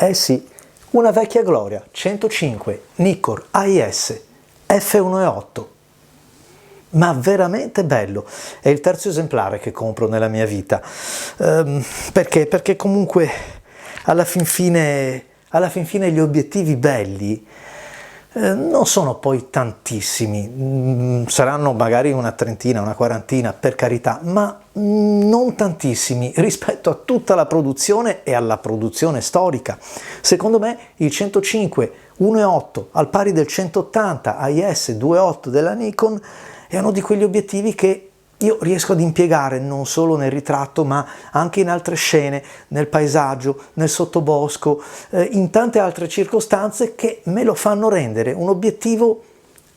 Eh sì, una vecchia gloria, 105 Nikon AIS f1.8. Ma veramente bello, è il terzo esemplare che compro nella mia vita, perché? Perché comunque alla fin fine gli obiettivi belli non sono poi tantissimi, saranno magari una trentina, una quarantina, per carità, ma non tantissimi rispetto a tutta la produzione e alla produzione storica. Secondo me il 105 1.8 al pari del 180 AIS 2.8 della Nikon è uno di quegli obiettivi che io riesco ad impiegare non solo nel ritratto, ma anche in altre scene, nel paesaggio, nel sottobosco, in tante altre circostanze che me lo fanno rendere un obiettivo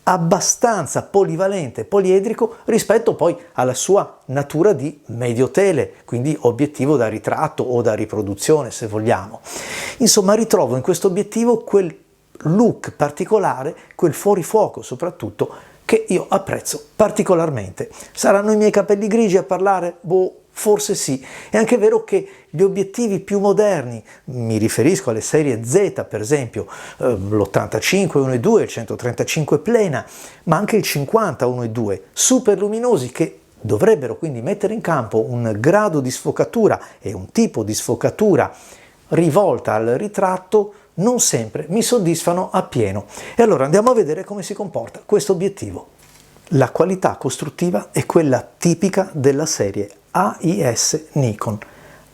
abbastanza polivalente, poliedrico rispetto poi alla sua natura di medio tele, quindi obiettivo da ritratto o da riproduzione se vogliamo. Insomma, ritrovo in questo obiettivo quel look particolare, quel fuorifuoco soprattutto, che io apprezzo particolarmente. Saranno i miei capelli grigi a parlare? Boh, forse sì. È anche vero che gli obiettivi più moderni, mi riferisco alle serie Z per esempio, l'85 1.2, il 135 plena, ma anche il 50 1.2, super luminosi che dovrebbero quindi mettere in campo un grado di sfocatura e un tipo di sfocatura rivolta al ritratto, non sempre mi soddisfano appieno. E allora andiamo a vedere come si comporta questo obiettivo. La qualità costruttiva è quella tipica della serie AIS Nikon.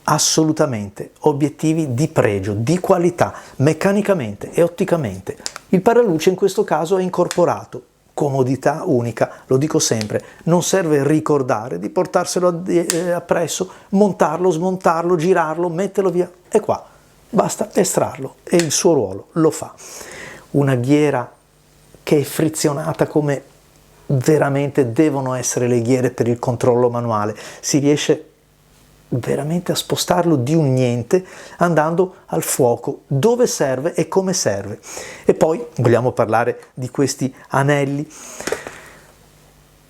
Assolutamente obiettivi di pregio, di qualità, meccanicamente e otticamente. Il paraluce in questo caso è incorporato. Comodità unica, lo dico sempre, non serve ricordare di portarselo appresso, montarlo, smontarlo, girarlo, metterlo via, è qua. Basta estrarlo e il suo ruolo lo fa. Una ghiera che è frizionata come veramente devono essere le ghiere per il controllo manuale. Si riesce veramente a spostarlo di un niente andando al fuoco dove serve e come serve. E poi vogliamo parlare di questi anelli,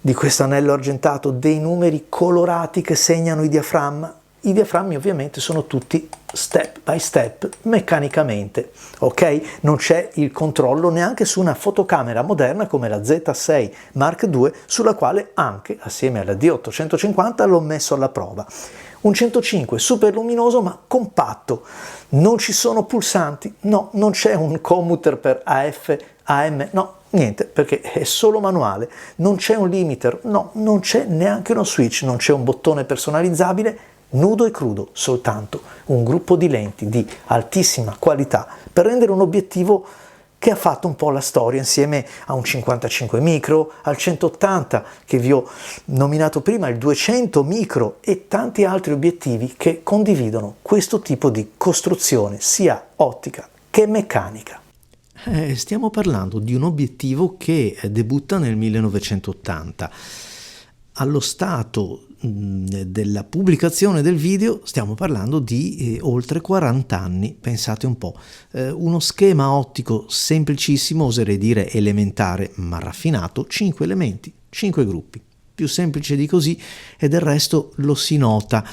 di questo anello argentato, dei numeri colorati che segnano il diaframma. I diaframmi ovviamente sono tutti step by step meccanicamente, ok? Non c'è il controllo neanche su una fotocamera moderna come la Z6 Mark II, sulla quale anche assieme alla D850 l'ho messo alla prova. Un 105 super luminoso ma compatto, non ci sono pulsanti, no, non c'è un commuter per AF, AM, no, niente, perché è solo manuale, non c'è un limiter, no, non c'è neanche uno switch, non c'è un bottone personalizzabile, nudo e crudo, soltanto un gruppo di lenti di altissima qualità per rendere un obiettivo che ha fatto un po' la storia insieme a un 55 micro, al 180 che vi ho nominato prima, il 200 micro e tanti altri obiettivi che condividono questo tipo di costruzione sia ottica che meccanica. Stiamo parlando di un obiettivo che debutta nel 1980. Allo stato della pubblicazione del video stiamo parlando di oltre 40 anni, pensate un po'. Uno schema ottico semplicissimo, oserei dire elementare ma raffinato, 5 elementi, 5 gruppi. Più semplice di così e del resto lo si nota.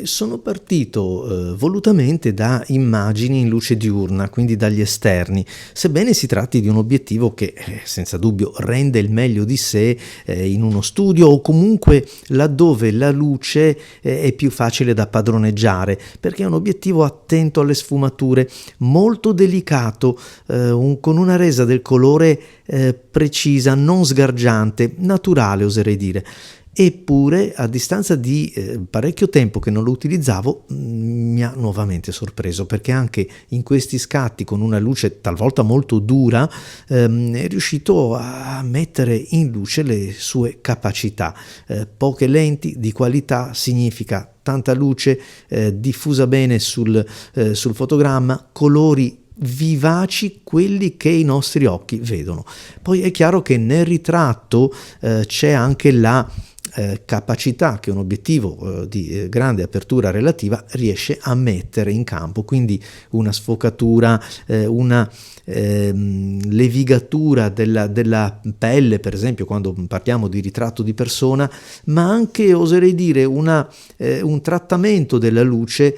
Sono partito volutamente da immagini in luce diurna, quindi dagli esterni, sebbene si tratti di un obiettivo che senza dubbio rende il meglio di sé in uno studio o comunque laddove la luce è più facile da padroneggiare, perché è un obiettivo attento alle sfumature, molto delicato, con una resa del colore precisa, non sgargiante, naturale oserei dire. Eppure a distanza di parecchio tempo che non lo utilizzavo mi ha nuovamente sorpreso, perché anche in questi scatti con una luce talvolta molto dura è riuscito a mettere in luce le sue capacità. Poche lenti di qualità significa tanta luce diffusa bene sul fotogramma, colori vivaci, quelli che i nostri occhi vedono. Poi è chiaro che nel ritratto c'è anche la capacità che un obiettivo di grande apertura relativa riesce a mettere in campo, quindi una sfocatura, una levigatura della pelle, per esempio quando parliamo di ritratto di persona, ma anche, oserei dire, un trattamento della luce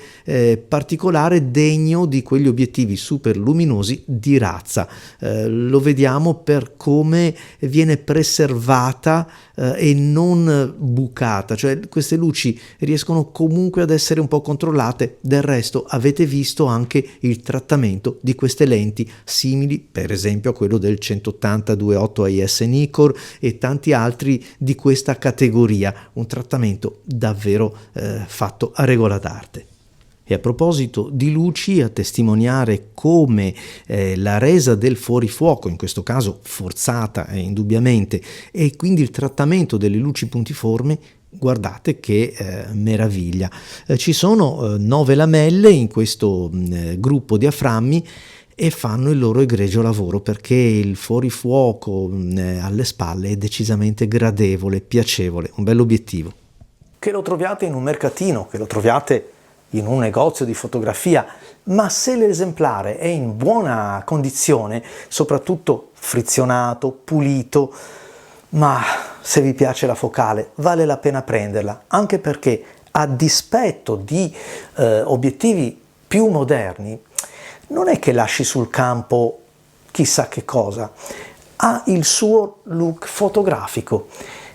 particolare degno di quegli obiettivi super luminosi di razza. Lo vediamo per come viene preservata e non bucata, cioè queste luci riescono comunque ad essere un po' controllate. Del resto avete visto anche il trattamento di queste lenti simili per esempio a quello del 180-2.8 AIS Nikkor e tanti altri di questa categoria, un trattamento davvero fatto a regola d'arte. E a proposito di luci, a testimoniare come la resa del fuorifuoco, in questo caso forzata indubbiamente, e quindi il trattamento delle luci puntiformi, guardate che meraviglia. Ci sono 9 lamelle in questo gruppo diaframmi e fanno il loro egregio lavoro, perché il fuorifuoco alle spalle è decisamente gradevole, piacevole, un bell'obiettivo. Che lo troviate in un mercatino, che lo troviate in un negozio di fotografia, ma se l'esemplare è in buona condizione, soprattutto frizionato, pulito, ma se vi piace la focale vale la pena prenderla, anche perché a dispetto di obiettivi più moderni non è che lasci sul campo chissà che cosa, ha il suo look fotografico.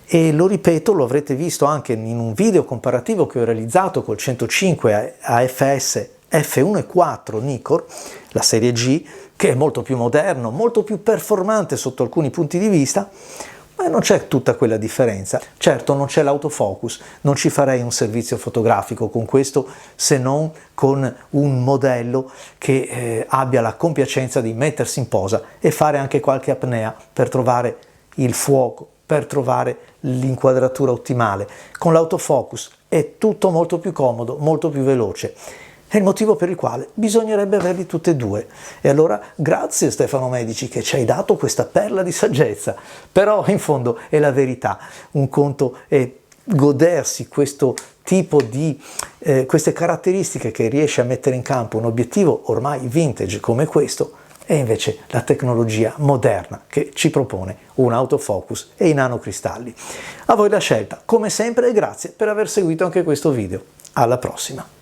E lo ripeto, lo avrete visto anche in un video comparativo che ho realizzato col 105 AFS f1.4 Nikkor, la serie G, che è molto più moderno, molto più performante sotto alcuni punti di vista, ma non c'è tutta quella differenza. Certo, non c'è l'autofocus, non ci farei un servizio fotografico con questo se non con un modello che abbia la compiacenza di mettersi in posa e fare anche qualche apnea per trovare il fuoco, per trovare l'inquadratura ottimale. Con l'autofocus è tutto molto più comodo, molto più veloce. È il motivo per il quale bisognerebbe averli tutte e due. E allora grazie Stefano Medici che ci hai dato questa perla di saggezza. Però in fondo è la verità. Un conto è godersi questo tipo di queste caratteristiche che riesce a mettere in campo un obiettivo ormai vintage come questo, e invece la tecnologia moderna che ci propone un autofocus e i nanocristalli. A voi la scelta, come sempre, e grazie per aver seguito anche questo video. Alla prossima!